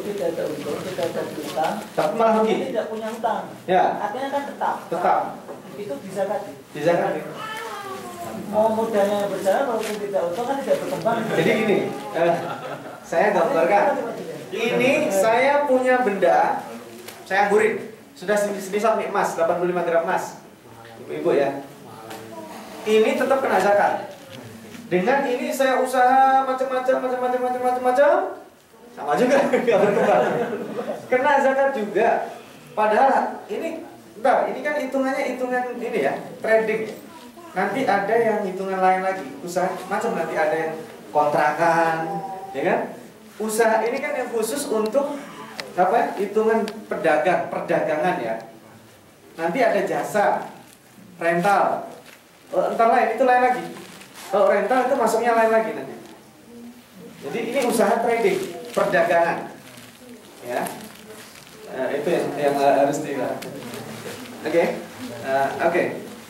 tidak ada untung, tidak ada utang, tapi malah rugi. tidak punya utang. Ya. Artinya kan tetap. Itu bisa kan? Bisa kan? Mau modalnya berjalan walaupun tidak untung kan tidak berkembang. Jadi gini, saya gambarkan. Ini saya punya benda, saya anggurin. Sudah semisal nih emas, 85 gram emas. Ibu ya. Ini tetap kena zakat. Dengan ini saya usaha macam-macam, sama juga nggak berkembang. Kena zakat juga. Padahal ini, ini kan hitungannya hitungan ini ya, trading. Nanti ada yang hitungan lain lagi, usaha macam nanti ada yang kontrakan, ya kan? Usaha ini kan yang khusus untuk apa? Hitungan perdagangan ya. Nanti ada jasa, rental, entar lain itu lain lagi. Kalau rental itu masuknya lain lagi nanti. Jadi ini usaha trading, perdagangan, ya. Itu yang harus dilihat. Oke.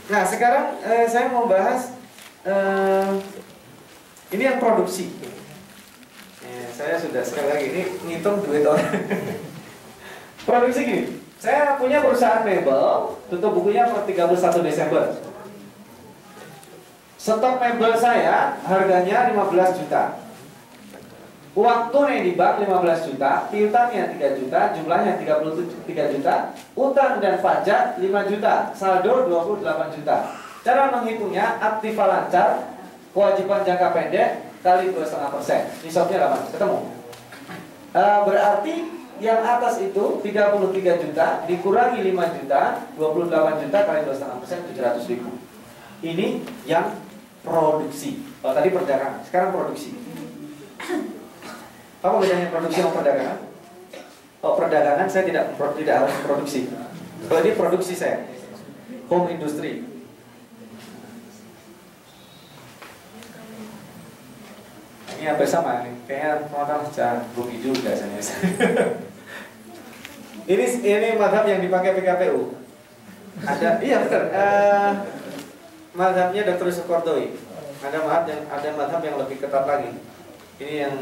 Nah sekarang saya mau bahas ini yang produksi. Saya sudah sekali lagi ini ngitung duit orang. Produksi gini. Saya punya perusahaan mebel, tutup bukunya per 31 Desember. Stok mebel saya harganya 15 juta. Waktu nih di bank 15 juta, piutangnya 3 juta, jumlahnya 33 juta, utang dan pajak 5 juta, saldo 28 juta. Cara menghitungnya aktiva lancar, kewajiban jangka pendek kali 2,5%. Nisabnya 8, ketemu. Berarti yang atas itu 33 juta dikurangi 5 juta, 28 juta kali 2,5%, 700.000. Ini yang produksi. Kalau tadi perdagangan, sekarang produksi. Apa bedanya produksi sama perdagangan? Oh, perdagangan saya tidak harus produksi. Kalau ini produksi saya, home industry. Ini hampir sama nih, kayaknya modal rugi juga saya. Ini mazhab yang dipakai PKPU. Ada, iya betul. Mazhabnya Dr. Yusuf Qaradawi. Ada mazhab yang lebih ketat lagi. Ini yang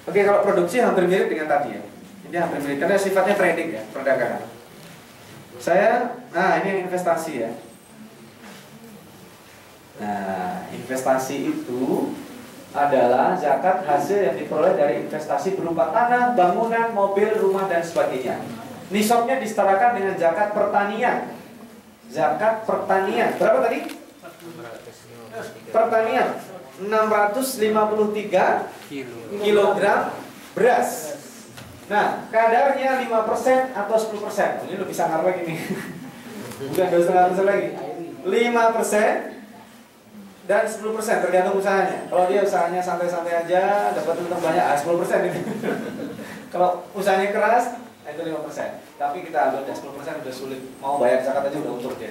oke, kalau produksi hampir mirip dengan tadi ya. Ini hampir mirip karena sifatnya trading ya, perdagangan. Ini yang investasi ya. Nah, investasi itu adalah zakat hasil yang diperoleh dari investasi berupa tanah, bangunan, mobil, rumah dan sebagainya. Nisabnya disetarakan dengan zakat pertanian. Zakat pertanian berapa tadi? Pertanian 653 kilogram beras. Nah, kadarnya 5% atau 10%. Ini lebih sangar lagi nih. Bukan 2,5% lagi. 5% dan 10% tergantung usahanya. Kalau dia usahanya santai-santai aja, dapat untung banyak, 10% itu. Kalau usahanya keras, itu 5%. Tapi kita ambil 10% udah sulit. Mau bayar zakat aja udah untung dia.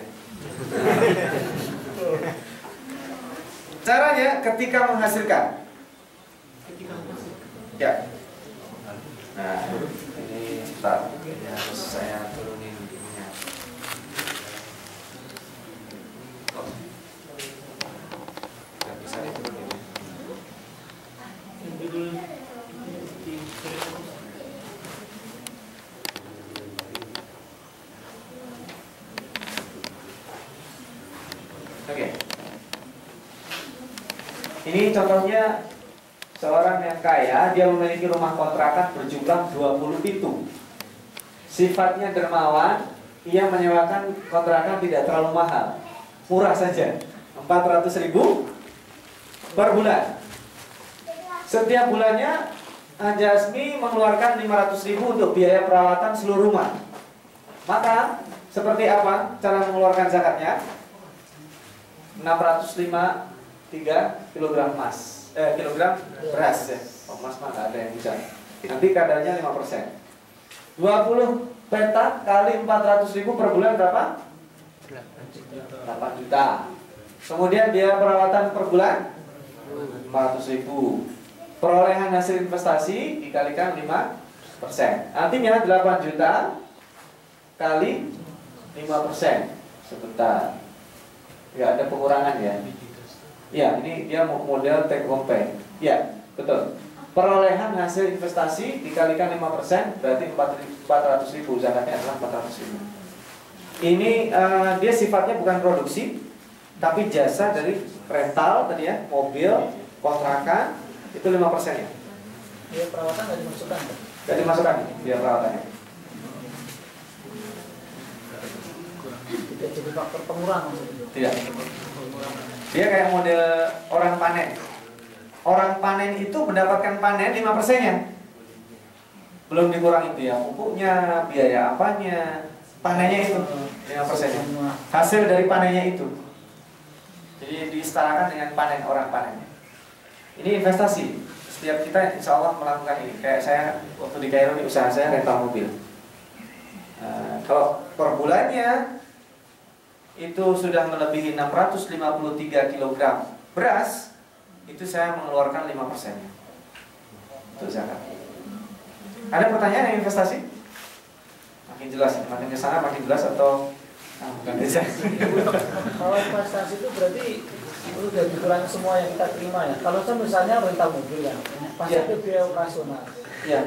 Caranya ketika menghasilkan. Ya. Nah, ini harus saya turunin ininya. Nggak bisa diturunin. Oke. Ini contohnya seorang yang kaya, dia memiliki rumah kontrakan berjumlah 20 pintu. Sifatnya dermawan, ia menyewakan kontrakan tidak terlalu mahal, murah saja, 400.000 per bulan. Setiap bulannya Jasmi mengeluarkan 500.000 untuk biaya perawatan seluruh rumah. Maka seperti apa cara mengeluarkan zakatnya? 653 kilogram emas, kilogram beras ya. Oh, emas mah nggak ada yang bisa. Nanti kadarnya 5%. 20 petak kali 400.000 per bulan berapa? 8 juta. Kemudian biaya perawatan per bulan 400.000. Perolehan hasil investasi dikalikan 5%. Artinya 8 juta kali 5%. Sebentar. Nggak ada pengurangan ya. Ya, ini dia model take home pay. Ya, betul. Perolehan hasil investasi dikalikan 5% berarti 400.000, zakatnya adalah 400.000. Ini dia sifatnya bukan produksi, tapi jasa dari rental tadi ya, mobil, kontrakan, itu 5% ya. Dia perawatan nggak dimasukkan? Nggak dimasukkan, biar perawatannya. Tidak jadi faktor pengurang maksudnya? Tidak. Dia kayak model orang panen. Orang panen itu mendapatkan panen 5%-nya. Belum dikurang itu ya, pupuknya, biaya apanya, panennya itu 5%-nya. Hasil dari panennya itu. Jadi disetarakan dengan panen orang panennya. Ini investasi. Setiap kita insya Allah melakukan ini. Kayak saya waktu di Kairo ini usaha saya rental mobil. Kalau per bulannya itu sudah melebihi 653 kg beras, itu saya mengeluarkan 5%-nya untuk zakat. Ada pertanyaan yang investasi? Makin jelas, makin ke sana makin jelas atau bukan bisa? Kalau investasi itu berarti itu udah dikurangi semua yang kita terima ya. Kalau saya misalnya rental mobil ya, pasti itu biaya operasional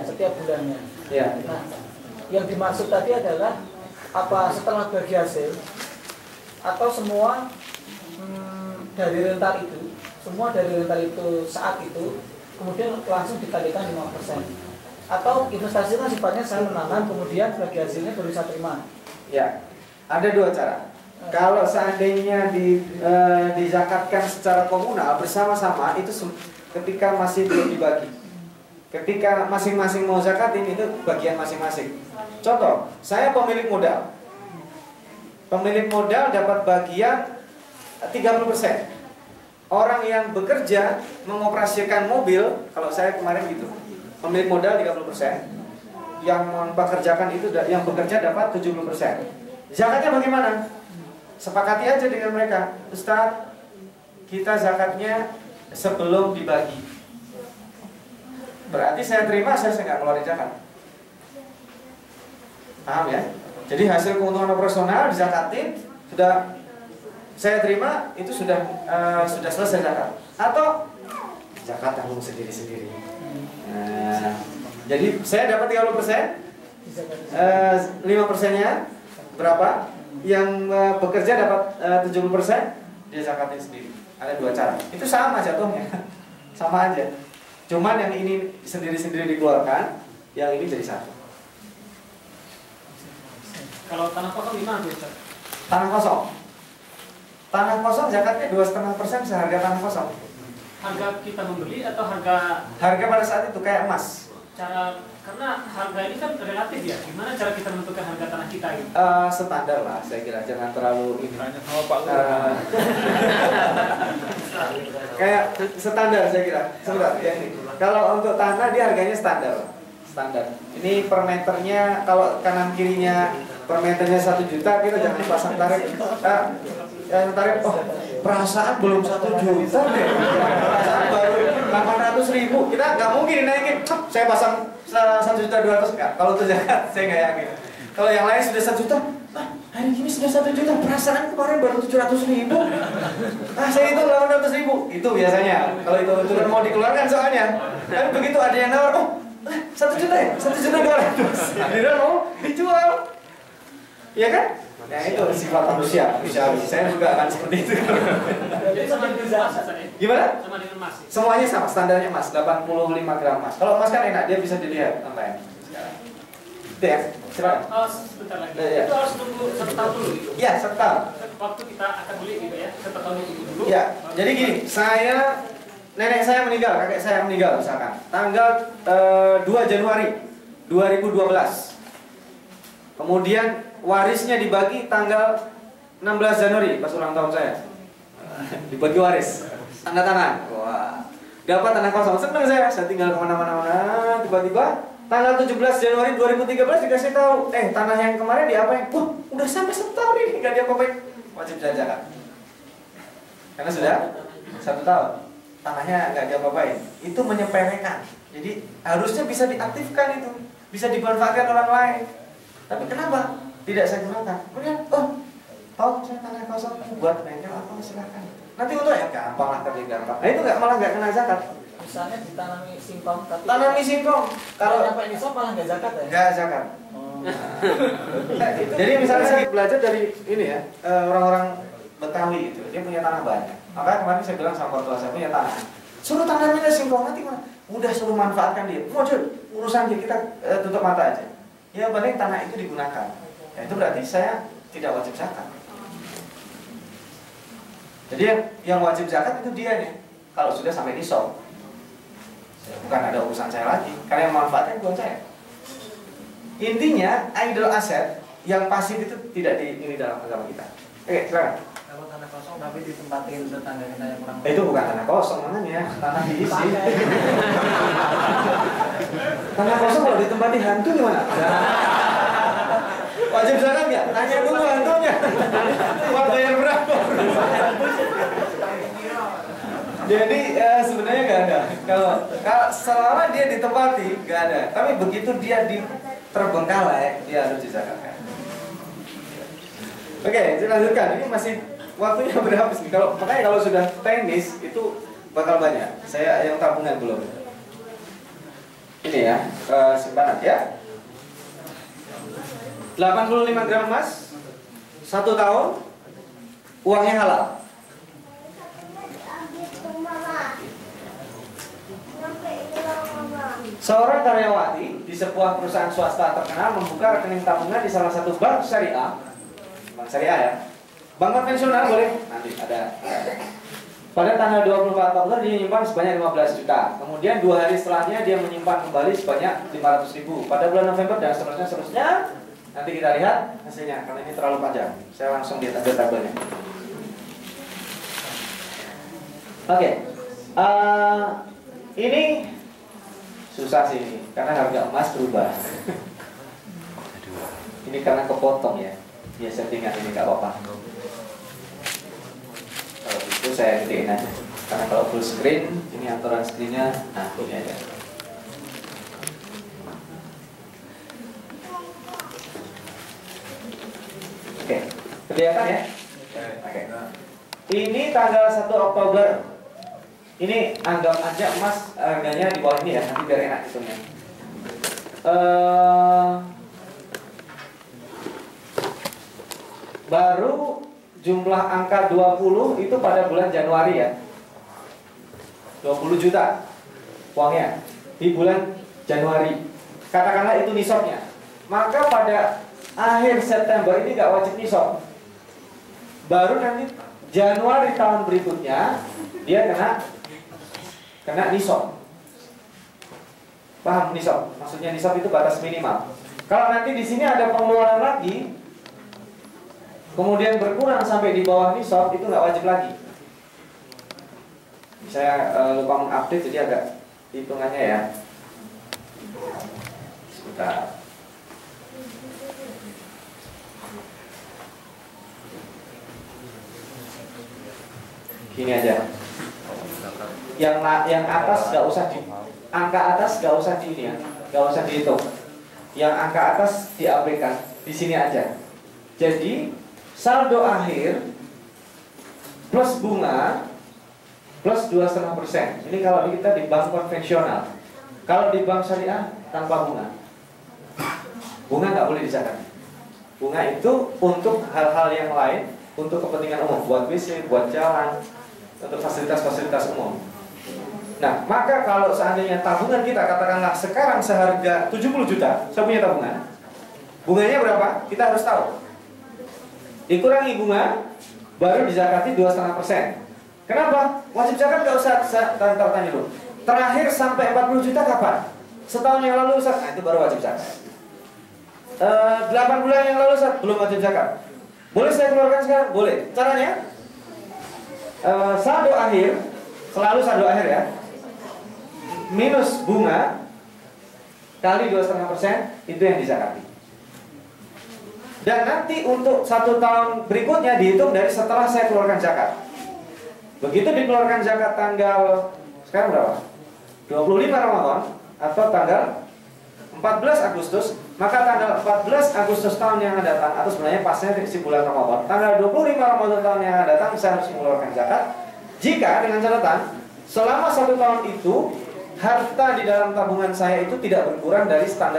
setiap bulannya. Nah, yang dimaksud tadi adalah apa setelah bagi hasil atau semua dari rental itu, semua dari rental itu saat itu kemudian langsung dikalikan 5%. Atau investasi kan sifatnya saya menanam kemudian bagi hasilnya baru saya terima. Ya, ada dua cara. Kalau seandainya dizakatkan secara komunal bersama-sama itu ketika masih belum dibagi. Ketika masing-masing mau zakatin itu bagian masing-masing. Contoh, saya pemilik modal. Pemilik modal dapat bagian 30%. Orang yang bekerja mengoperasikan mobil, kalau saya kemarin gitu, pemilik modal 30%, yang mempekerjakan itu, yang bekerja dapat 70%. Zakatnya bagaimana? Sepakati aja dengan mereka, Ustaz, kita zakatnya sebelum dibagi. Berarti saya terima, saya nggak keluarin zakat. Paham ya? Jadi hasil keuntungan operasional dizakatin, sudah saya terima, itu sudah selesai zakat. Atau zakat tanggung sendiri-sendiri. Jadi saya dapat 30%, 5%-nya berapa? Yang bekerja dapat 70%, dia zakatin sendiri. Ada dua cara. Itu sama jatuhnya, sama aja. Cuman yang ini sendiri-sendiri dikeluarkan, yang ini jadi satu. Kalau tanah kosong gimana tuh? Tanah kosong. Tanah kosong zakatnya 2,5% seharga tanah kosong. Harga kita membeli atau harga pada saat itu kayak emas. Karena harga ini kan relatif ya. Gimana cara kita menentukan harga tanah kita ini? Standar lah, saya kira jangan terlalu ini. Kayak standar saya kira. Sebentar ya ini. Kalau untuk tanah dia harganya standar. Ini per meternya kalau kanan kirinya per meternya 1 juta, kita jangan pasang tarif. Tarif, perasaan belum 1 juta deh. Perasaan baru 800.000. Kita nggak mungkin naikin. Saya pasang 1.200.000 enggak. Kalau itu zakat saya nggak yakin. Kalau yang lain sudah 1 juta, hari ini sudah 1 juta. Perasaan kemarin baru 700.000. Saya itu 800.000. Itu biasanya. Kalau itu mau dikeluarkan soalnya. Tapi begitu ada yang nawar, 1 juta ya, 1.200.000. Dia mau dijual, ya kan? Nah itu sifat manusia. Saya juga akan seperti itu. Jadi sama dengan emas, Gimana? Sama dengan emas. Semuanya sama, standarnya emas, 85 gram emas. Kalau emas kan enak, dia bisa dilihat online. Itu ya, silakan. Sebentar lagi. Ya. Itu harus tunggu 1 tahun dulu. Iya, 1 tahun. Waktu kita akan beli gitu ya, 1 tahun dulu. Ya, jadi gini, nenek saya meninggal, kakek saya meninggal misalkan, tanggal 2 Januari 2012. Kemudian warisnya dibagi tanggal 16 Januari pas ulang tahun saya. Dibagi waris, tanda tangan. Wah, dapat tanah kosong, seneng saya tinggal kemana-mana. Tiba-tiba tanggal 17 Januari 2013 dikasih tahu, tanah yang kemarin diapain? Wah, udah sampai 1 tahun ini nggak diapa-apain. Wajib zakat. Karena sudah 1 tahun. Tanahnya nggak diapa-apain. Itu menyepelekan. Jadi harusnya bisa diaktifkan itu, bisa dimanfaatkan orang lain. Tapi kenapa tidak saya gunakan? Kemudian, tahu saya tanah kosong buat bengkel apa silakan. Nanti untuk ya gampang lah, tapi gampang. Nah itu malah nggak kena zakat. misalnya ditanami singkong tapi Tanami singkong. kalau nyampe nisab malah nggak zakat ya? Nggak zakat. Oh. Jadi misalnya saya belajar dari ini ya, orang-orang Betawi itu, dia punya tanah banyak. Makanya kemarin saya bilang sama orang tua saya punya tanah. Suruh tanamin singkong nanti mah. Udah suruh manfaatkan dia. Mau urusan dia kita tutup mata aja. Ya penting tanah itu digunakan. Ya, itu berarti saya tidak wajib zakat. Jadi yang wajib zakat itu dia nih. Kalau sudah sampai nisab. Bukan ada urusan saya lagi. Karena yang manfaatnya bukan saya. Intinya idle asset yang pasif itu tidak ini dalam agama kita. Oke, silakan. Kalau tanah kosong tapi ditempatin tetangga kita yang kurang. Itu bukan tanah kosong namanya, tanah diisi. Tanah kosong kalau ditempati hantu gimana? Wajib zakat nggak? Tanya dulu hantunya. Buat bayar berapa? Jadi sebenarnya nggak ada. Kalau selama dia ditempati nggak ada. Tapi begitu dia terbengkalai, dia harus dizakatkan. Oke, kita lanjutkan. Ini masih waktunya berhabis nih. Makanya kalau sudah tenis itu bakal banyak. Saya yang tabungan belum. Ini ya, simpanan ya. 85 gram emas 1 tahun, uangnya halal. Seorang karyawati di sebuah perusahaan swasta terkenal membuka rekening tabungan di salah satu bank syariah. Bank syariah ya. Bank konvensional boleh nanti ada. Pada tanggal 24 Oktober dia menyimpan sebanyak 15 juta. Kemudian 2 hari setelahnya dia menyimpan kembali sebanyak 500.000. Pada bulan November dan seterusnya. Nanti kita lihat hasilnya karena ini terlalu panjang. Saya langsung lihat ada tabelnya. Oke. Ini susah sih ini karena harga emas berubah. Ini karena kepotong ya. Ya settingan ini nggak apa-apa. Kalau itu saya gedein aja. Karena kalau full screen ini aturan screennya, nah ini aja. Oke, kelihatan ya? Oke. Ini tanggal 1 Oktober. Ini anggap aja emas harganya di bawah ini ya, nanti biar enak hitungnya. Baru jumlah angka 20 itu pada bulan Januari ya. 20 juta uangnya di bulan Januari. Katakanlah itu nisabnya. Maka pada akhir September ini nggak wajib nisab. Baru nanti Januari tahun berikutnya dia kena nisab. Paham nisab? Maksudnya nisab itu batas minimal. Kalau nanti di sini ada pengeluaran lagi, kemudian berkurang sampai di bawah nisab, itu nggak wajib lagi. Saya lupa mengupdate jadi agak hitungannya ya. Sebentar. Gini aja. Yang atas nggak usah angka atas nggak usah di ini ya, nggak usah dihitung. Yang angka atas diabaikan di sini aja. Jadi saldo akhir plus bunga plus 2,5%. Ini kalau kita di bank konvensional. Kalau di bank syariah tanpa bunga. Bunga nggak boleh dizakat. Bunga itu untuk hal-hal yang lain, untuk kepentingan umum, buat WC, buat jalan, untuk fasilitas-fasilitas umum. Nah, maka kalau seandainya tabungan kita katakanlah sekarang seharga 70 juta, saya punya tabungan. Bunganya berapa? Kita harus tahu. Dikurangi bunga, baru dizakati 2,5%. Kenapa? Wajib zakat nggak usah tanya dulu. Terakhir sampai 40 juta kapan? Setahun yang lalu Ustaz, nah itu baru wajib zakat. 8 bulan yang lalu Ustaz, belum wajib zakat. Boleh saya keluarkan sekarang? Boleh. Caranya? Saldo akhir, selalu saldo akhir ya, minus bunga kali 2,5% itu yang dizakati. Dan nanti untuk 1 tahun berikutnya dihitung dari setelah saya keluarkan zakat. Begitu dikeluarkan zakat tanggal sekarang berapa? 25 Ramadan atau tanggal 14 Agustus, maka tanggal 14 Agustus tahun yang akan datang, atau sebenarnya pasnya di bulan Ramadan, tanggal 25 Ramadan tahun yang akan datang saya harus mengeluarkan zakat. Jika dengan catatan Selama 1 tahun itu, harta di dalam tabungan saya itu tidak berkurang dari standar